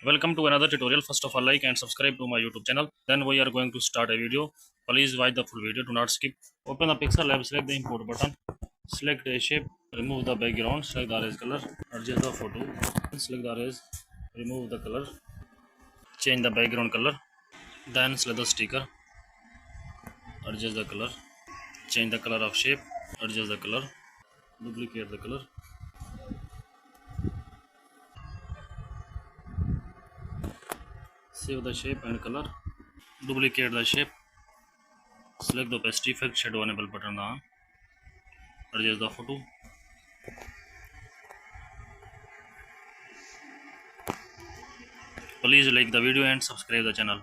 Welcome to another tutorial. First of all, like and subscribe to my YouTube channel. Then we are going to start a video. Please watch the full video. Do not skip. Open the Pixel Lab. Select the import button. Select a shape. Remove the background. Select the erase color. Adjust the photo. Select the erase. Remove the color. Change the background color. Then select the sticker. Adjust the color. Change the color of shape. Adjust the color. Duplicate the color. Save the shape and color. Duplicate the shape. Select the opacity effect shadow enable button on. Adjust the photo. Please like the video and subscribe the channel.